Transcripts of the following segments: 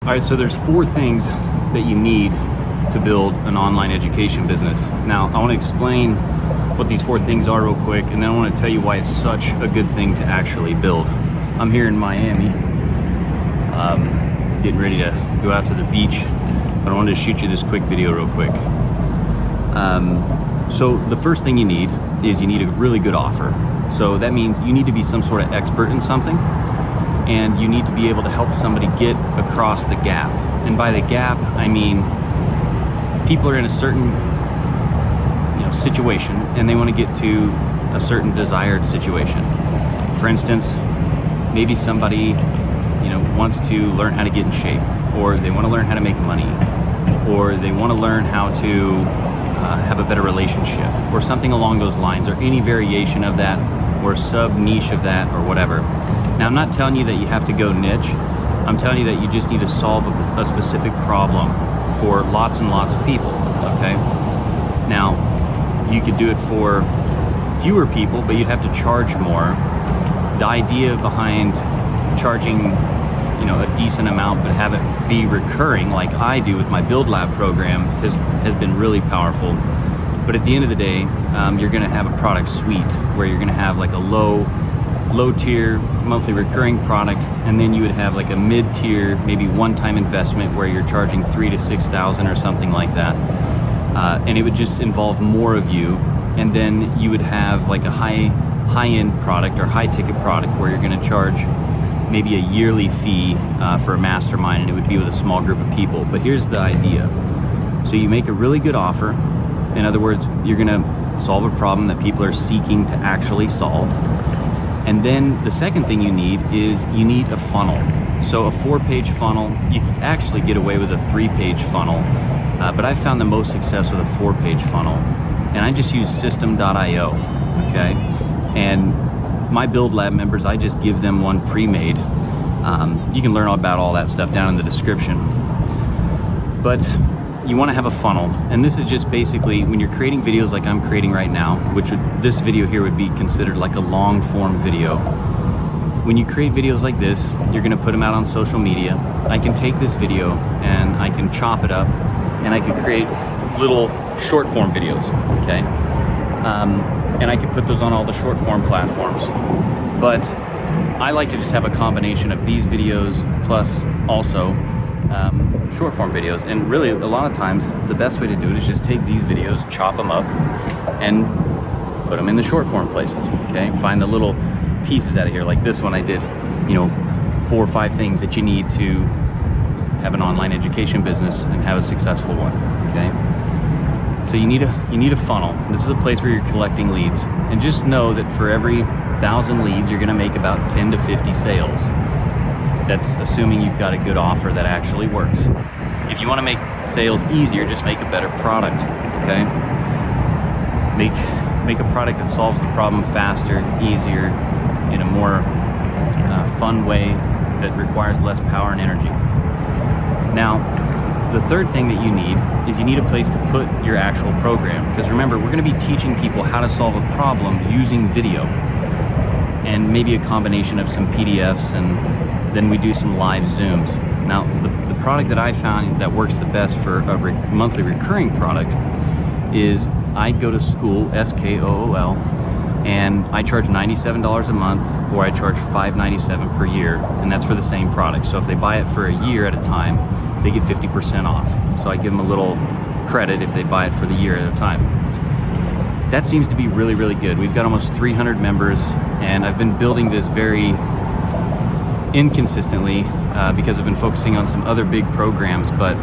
All right, so there's 4 things that you need to build an online education business. Now, I want to explain what these 4 things are real quick, and then I want to tell you why it's such a good thing to actually build. I'm here in Miami, getting ready to go out to the beach, but I wanted to shoot you this quick video real quick. So the first thing you need is you need a really good offer. So that means you need to be some sort of expert in something, and you need to be able to help somebody get across the gap. And by the gap, I mean people are in a certain situation and they want to get to a certain desired situation. For instance, maybe somebody wants to learn how to get in shape, or they want to learn how to make money, or they want to learn how to have a better relationship, or something along those lines, or any variation of that, or sub niche of that, or whatever. Now, I'm not telling you that you have to go niche. I'm telling you that you just need to solve a specific problem for lots and lots of people, okay? Now, you could do it for fewer people, but you'd have to charge more. The idea behind charging, a decent amount, but have it be recurring like I do with my Build Lab program has been really powerful. But at the end of the day, you're gonna have a product suite where you're gonna have like a low tier monthly recurring product, and then you would have like a mid tier, maybe one-time investment where you're charging $3,000 to $6,000 or something like that. And it would just involve more of you. And then you would have like a high-end product or high-ticket product where you're gonna charge maybe a yearly fee for a mastermind, and it would be with a small group of people. But here's the idea. So you make a really good offer. In other words, you're gonna solve a problem that people are seeking to actually solve. And then the second thing you need is you need a funnel. So a 4-page funnel, you could actually get away with a 3-page funnel, but I found the most success with a 4-page funnel. And I just use system.io, okay? And my Build Lab members, I just give them one pre-made. You can learn all about all that stuff down in the description. But you want to have a funnel, and this is just basically when you're creating videos like I'm creating right now, this video here would be considered like a long form video. When you create videos like this, you're going to put them out on social media. I can take this video and I can chop it up, and I can create little short form videos, okay? And I can put those on all the short form platforms. But I like to just have a combination of these videos plus also short form videos. And really, a lot of times, the best way to do it is just take these videos, chop them up, and put them in the short form places, okay? Find the little pieces out of here, like this one I did, 4 or 5 things that you need to have an online education business and have a successful one, okay? So you need a funnel. This is a place where you're collecting leads. And just know that for every 1,000 leads, you're gonna make about 10 to 50 sales. That's assuming you've got a good offer that actually works. If you wanna make sales easier, just make a better product, okay? Make a product that solves the problem faster, easier, in a more fun way that requires less power and energy. Now, the third thing that you need is you need a place to put your actual program. Because remember, we're gonna be teaching people how to solve a problem using video, and maybe a combination of some PDFs, and then we do some live Zooms. Now, the product that I found that works the best for a monthly recurring product is I go to Skool, Skool, and I charge $97 a month, or I charge $597 per year, and that's for the same product. So if they buy it for a year at a time, they get 50% off. So I give them a little credit if they buy it for the year at a time. That seems to be really, really good. We've got almost 300 members, and I've been building this very inconsistently because I've been focusing on some other big programs, but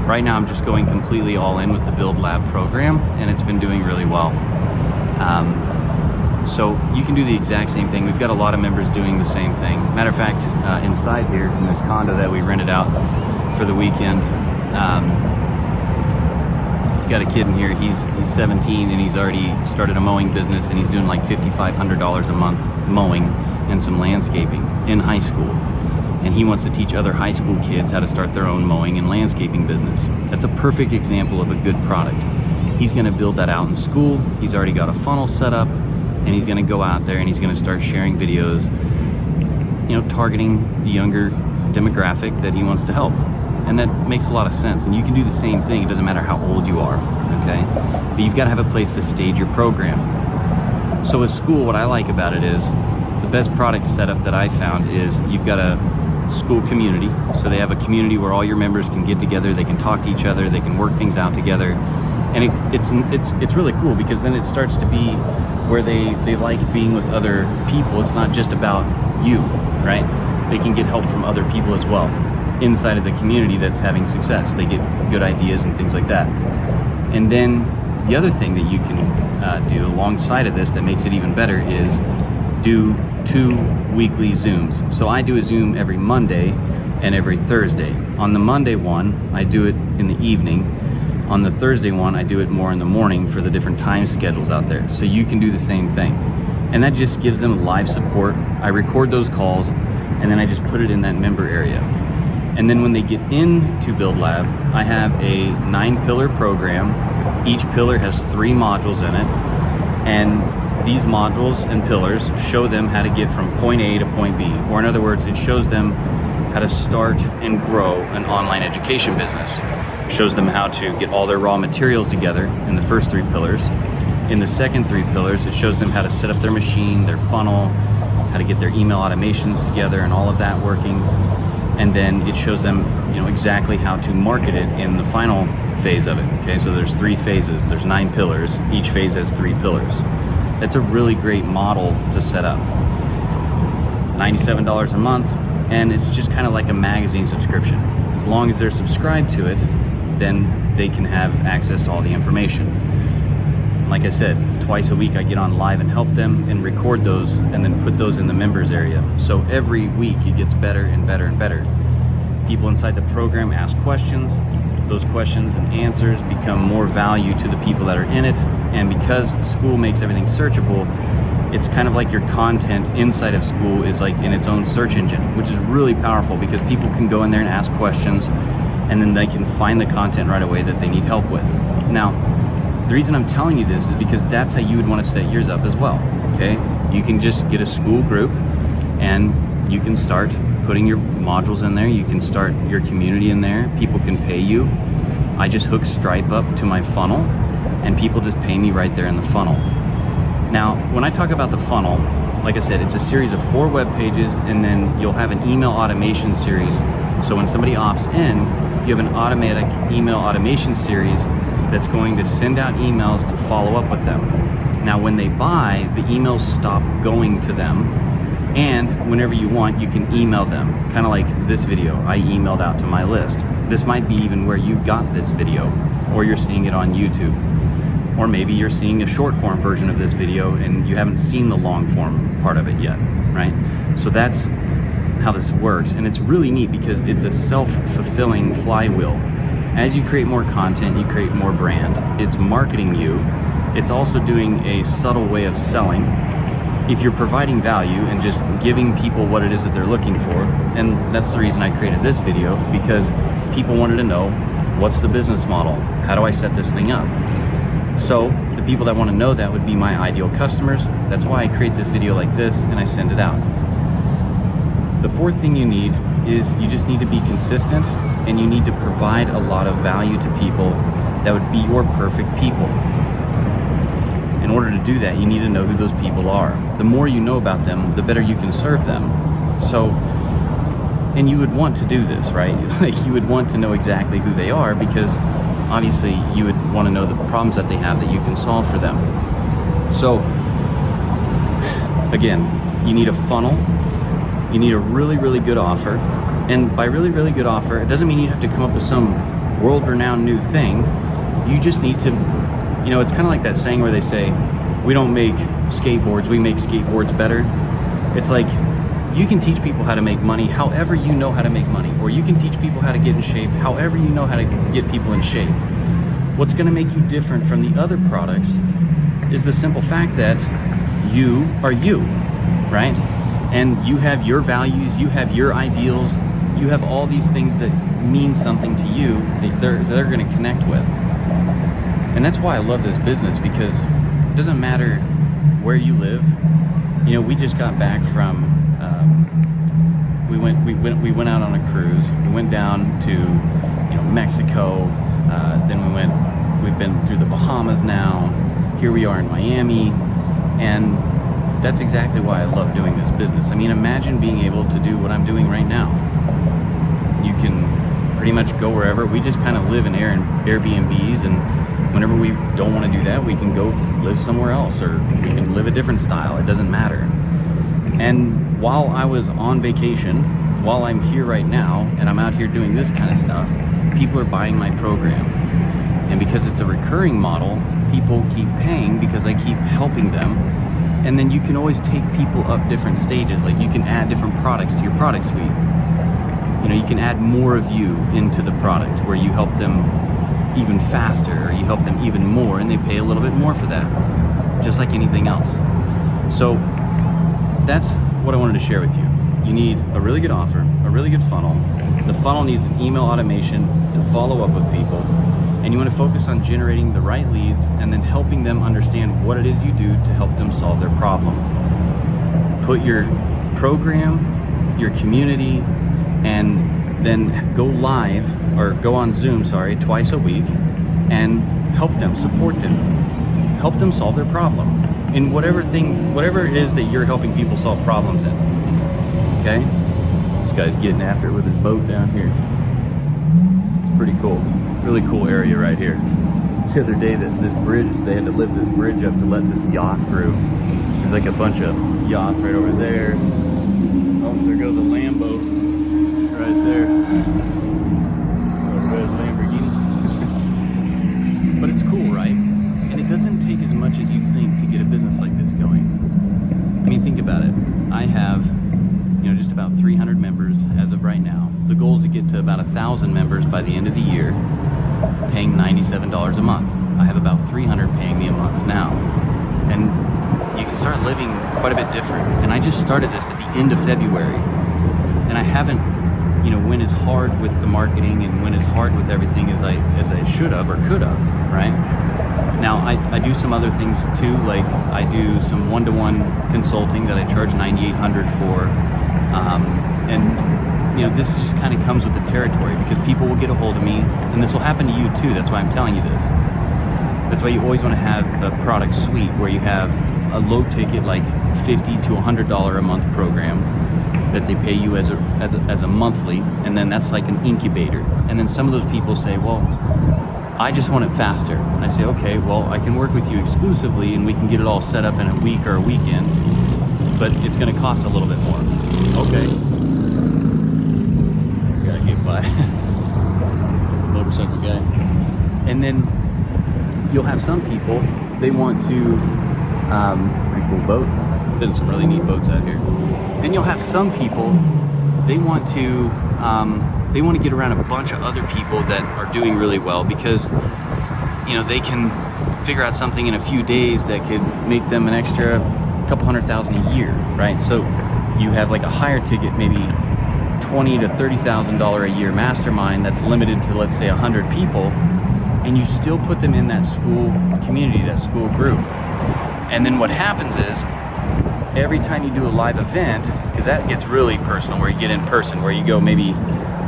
right now I'm just going completely all in with the Build Lab program, and it's been doing really well. So you can do the exact same thing. We've got a lot of members doing the same thing. Matter of fact, inside here in this condo that we rented out for the weekend, got a kid in here. He's 17, and he's already started a mowing business, and he's doing like $5,500 a month mowing and some landscaping in high school. And he wants to teach other high school kids how to start their own mowing and landscaping business. That's a perfect example of a good product. He's gonna build that out in Skool. He's already got a funnel set up, and he's gonna go out there and he's gonna start sharing videos, targeting the younger demographic that he wants to help. and that makes a lot of sense. And you can do the same thing. It doesn't matter how old you are, okay? But you've got to have a place to stage your program. So with Skool, what I like about it is the best product setup that I found is you've got a Skool community. So they have a community where all your members can get together, they can talk to each other, they can work things out together. And it's really cool, because then it starts to be where they like being with other people. It's not just about you, right? They can get help from other people as well inside of the community that's having success. They get good ideas and things like that. And then the other thing that you can do alongside of this that makes it even better is do 2 weekly Zooms. So I do a Zoom every Monday and every Thursday. On the Monday one, I do it in the evening. On the Thursday one, I do it more in the morning for the different time schedules out there. So you can do the same thing. And that just gives them live support. I record those calls, and then I just put it in that member area. And then when they get into Build Lab, I have a 9-pillar program. Each pillar has 3 modules in it. And these modules and pillars show them how to get from point A to point B. Or in other words, it shows them how to start and grow an online education business. Shows them how to get all their raw materials together in the first 3 pillars. In the second 3 pillars, it shows them how to set up their machine, their funnel, how to get their email automations together and all of that working. And then it shows them, exactly how to market it in the final phase of it. Okay, so there's 3 phases, there's 9 pillars. Each phase has 3 pillars. That's a really great model to set up. $97 a month, and it's just kind of like a magazine subscription. As long as they're subscribed to it, then they can have access to all the information. Like I said, twice a week I get on live and help them and record those and then put those in the members area. So every week it gets better and better and better. People inside the program ask questions. Those questions and answers become more value to the people that are in it. And because Skool makes everything searchable, it's kind of like your content inside of Skool is like in its own search engine, which is really powerful, because people can go in there and ask questions, and then they can find the content right away that they need help with. Now, the reason I'm telling you this is because that's how you would want to set yours up as well, okay? You can just get a Skool group, and you can start putting your modules in there. You can start your community in there. People can pay you. I just hook Stripe up to my funnel, and people just pay me right there in the funnel. Now, when I talk about the funnel, like I said, it's a series of 4 web pages, and then you'll have an email automation series. So when somebody opts in, you have an automatic email automation series that's going to send out emails to follow up with them. Now, when they buy, the emails stop going to them, and whenever you want, you can email them. Kind of like this video, I emailed out to my list. This might be even where you got this video, or you're seeing it on YouTube. Or maybe you're seeing a short form version of this video and you haven't seen the long form part of it yet, right? So that's how this works, and it's really neat because it's a self-fulfilling flywheel. As you create more content, you create more brand. It's marketing you. It's also doing a subtle way of selling. If you're providing value and just giving people what it is that they're looking for, and that's the reason I created this video, because people wanted to know, what's the business model? How do I set this thing up? So the people that want to know that would be my ideal customers. That's why I create this video like this and I send it out. The 4th thing you need is you just need to be consistent, and you need to provide a lot of value to people that would be your perfect people. In order to do that, you need to know who those people are. The more you know about them, the better you can serve them. So, and you would want to do this, right? Like, you would want to know exactly who they are, because obviously you would want to know the problems that they have that you can solve for them. So again, you need a funnel, you need a really, really good offer. And by really, really good offer, it doesn't mean you have to come up with some world-renowned new thing. You just need to, it's kind of like that saying where they say, we don't make skateboards, we make skateboards better. It's like, you can teach people how to make money however you know how to make money, or you can teach people how to get in shape however you know how to get people in shape. What's going to make you different from the other products is the simple fact that you are you, right? And you have your values, you have your ideals, you have all these things that mean something to you that they're going to connect with. And that's why I love this business, because it doesn't matter where you live. We just got back from we went out on a cruise. We went down to, Mexico. Then we've been through the Bahamas now. Here we are in Miami. And that's exactly why I love doing this business. I mean, imagine being able to do what I'm doing right now. You can pretty much go wherever. We just kind of live in Airbnbs, and whenever we don't want to do that, we can go live somewhere else, or we can live a different style. It doesn't matter. And while I was on vacation, while I'm here right now, and I'm out here doing this kind of stuff, people are buying my program. And because it's a recurring model, people keep paying because I keep helping them. And then you can always take people up different stages. Like, you can add different products to your product suite. You can add more of you into the product, where you help them even faster, or you help them even more, and they pay a little bit more for that, just like anything else. So that's what I wanted to share with you. You need a really good offer, a really good funnel. The funnel needs an email automation to follow up with people, and you want to focus on generating the right leads and then helping them understand what it is you do to help them solve their problem. Put your program, your community, and then go live, or go on Zoom, twice a week, and help them, support them, help them solve their problem in whatever it is that you're helping people solve problems in. Okay? This guy's getting after it with his boat down here. It's pretty cool. Really cool area right here. The other day, that this bridge, they had to lift this bridge up to let this yacht through. There's like a bunch of yachts right over there. Oh, there goes a Lambo right there. Red Lamborghini. But it's cool, right? And it doesn't take as much as you think to get a business like this going. I mean, think about it. I have, just about 300 members as of right now. The goal is to get to about 1,000 members by the end of the year, paying $97 a month. I have about 300 paying me a month now. And you can start living quite a bit different. And I just started this at the end of February. And I haven't, went as hard with the marketing and went as hard with everything as I should have or could have, right? Now, I do some other things too, like I do some one-to-one consulting that I charge $9,800 for. This just kind of comes with the territory, because people will get a hold of me, and this will happen to you too. That's why I'm telling you this. That's why you always want to have a product suite where you have a low ticket, like $50 to $100 a month program that they pay you as a monthly, and then that's like an incubator. And then some of those people say, well, I just want it faster. And I say, okay, well, I can work with you exclusively, and we can get it all set up in a week or a weekend, but it's going to cost a little bit more. Okay. Gotta get by. Motorcycle guy. And then you'll have some people, they want to, pretty cool boat. There's been some really neat boats out here. Then you'll have some people, they want to get around a bunch of other people that are doing really well, because, they can figure out something in a few days that could make them an extra couple $100,000 a year, right? So you have like a higher ticket, maybe $20,000 to $30,000 a year mastermind that's limited to, let's say, 100 people, and you still put them in that Skool community, that Skool group. And then what happens is, every time you do a live event, because that gets really personal, where you get in person, where you go maybe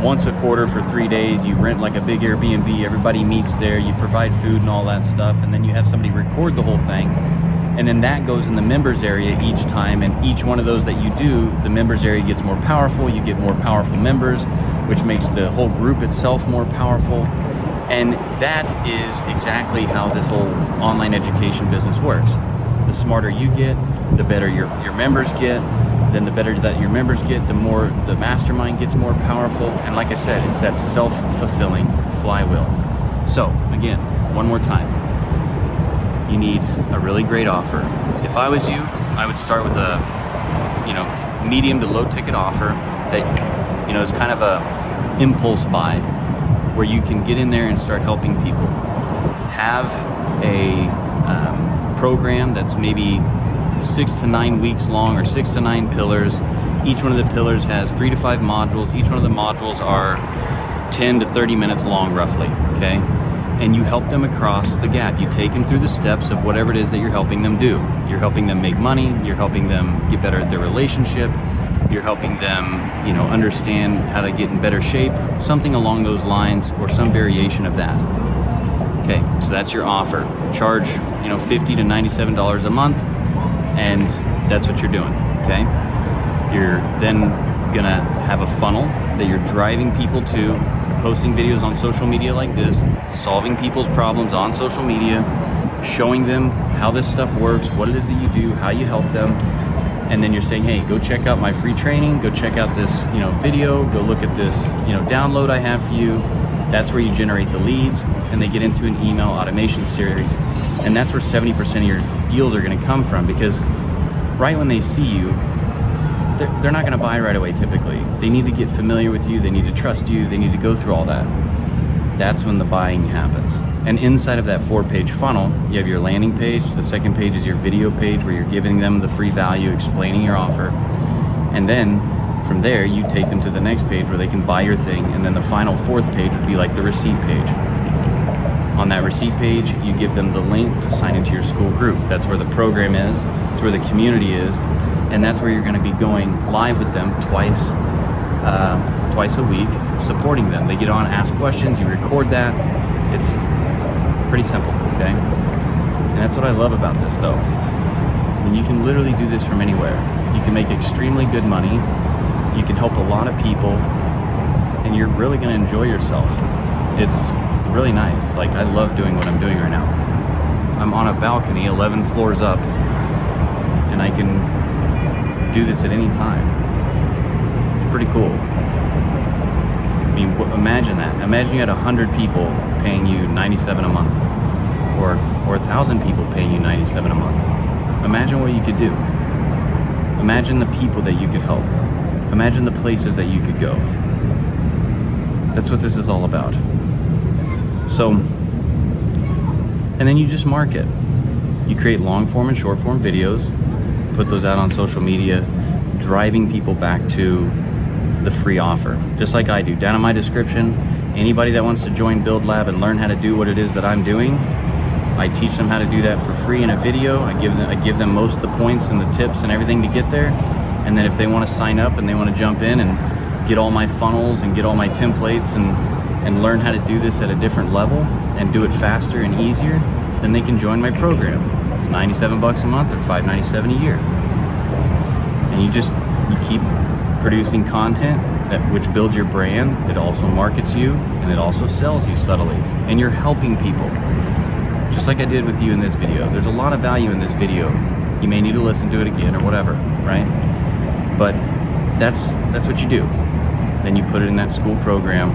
once a quarter for 3 days, you rent like a big Airbnb, everybody meets there, you provide food and all that stuff, and then you have somebody record the whole thing, and then that goes in the members area each time, and each one of those that you do, the members area gets more powerful, you get more powerful members, which makes the whole group itself more powerful. And that is exactly how this whole online education business works. The smarter you get, the better your members get. Then the better that your members get, the more the mastermind gets more powerful. And like I said, it's that self-fulfilling flywheel. So again, one more time, you need a really great offer. If I was you, I would start with a medium to low ticket offer that is kind of a impulse buy, where you can get in there and start helping people. Have a program that's maybe 6 to 9 weeks long, or 6 to 9 pillars. Each one of the pillars has 3 to 5 modules. Each one of the modules are 10 to 30 minutes long, roughly, okay? And you help them across the gap. You take them through the steps of whatever it is that you're helping them do. You're helping them make money. You're helping them get better at their relationship. you're helping them, understand how to get in better shape, something along those lines, or some variation of that. Okay, so that's your offer. Charge, $50 to $97 a month, and that's what you're doing, okay? You're then gonna have a funnel that you're driving people to, posting videos on social media like this, solving people's problems on social media, showing them how this stuff works, what it is that you do, how you help them, and then you're saying, hey, go check out my free training, go check out this, video, go look at this, download I have for you. That's where you generate the leads, and they get into an email automation series, and that's where 70% of your deals are going to come from, because right when they see you, they're not going to buy right away typically. They need to get familiar with you, they need to trust you, they need to go through all that. That's when the buying happens. And inside of that 4-page funnel, you have your landing page. The second page is your video page, where you're giving them the free value, explaining your offer. And then from there, you take them to the next page where they can buy your thing. And then the final 4th page would be like the receipt page. On that receipt page, you give them the link to sign into your Skool group. That's where the program is, that's where the community is, and that's where you're going to be going live with them twice a week, supporting them. They get on, ask questions, you record that. It's pretty simple, okay? And that's what I love about this, though. And you can literally do this from anywhere. You can make extremely good money, you can help a lot of people, and you're really going to enjoy yourself. It's really nice. Like, I love doing what I'm doing right now. I'm on a balcony 11 floors up, and I can do this at any time. It's pretty cool. I mean, imagine that. Imagine you had 100 people paying you $97 a month, or 1,000 people paying you $97 a month. Imagine what you could do. Imagine the people that you could help. Imagine the places that you could go. That's what this is all about. So, and then you just market. You create long form and short form videos, put those out on social media, driving people back to the free offer, just like I do. Down in my description, anybody that wants to join Build Lab and learn how to do what it is that I'm doing, I teach them how to do that for free in a video. I give them most of the points and the tips and everything to get there. And then if they want to sign up and they want to jump in and get all my funnels and get all my templates and learn how to do this at a different level and do it faster and easier, then they can join my program. It's $97 a month or $597 a year. And you keep producing content which builds your brand. It also markets you, and it also sells you subtly. And you're helping people, just like I did with you in this video. There's a lot of value in this video. You may need to listen to it again or whatever, right? But that's what you do. Then you put it in that Skool program.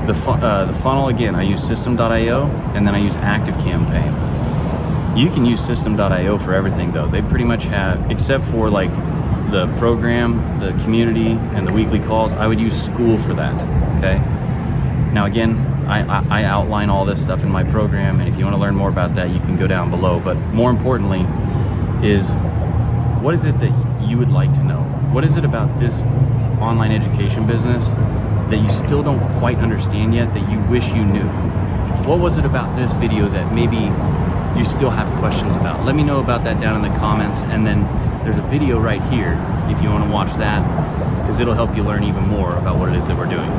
The funnel, again, I use System.io, and then I use ActiveCampaign. You can use System.io for everything, though. They pretty much have, except for like the program, the community, and the weekly calls, I would use Skool for that, okay? Now again, I outline all this stuff in my program, and if you want to learn more about that, you can go down below. But more importantly is, what is it that you would like to know? What is it about this online education business that you still don't quite understand yet, that you wish you knew? What was it about this video that maybe you still have questions about? Let me know about that down in the comments, and then there's a video right here if you want to watch that, because it'll help you learn even more about what it is that we're doing.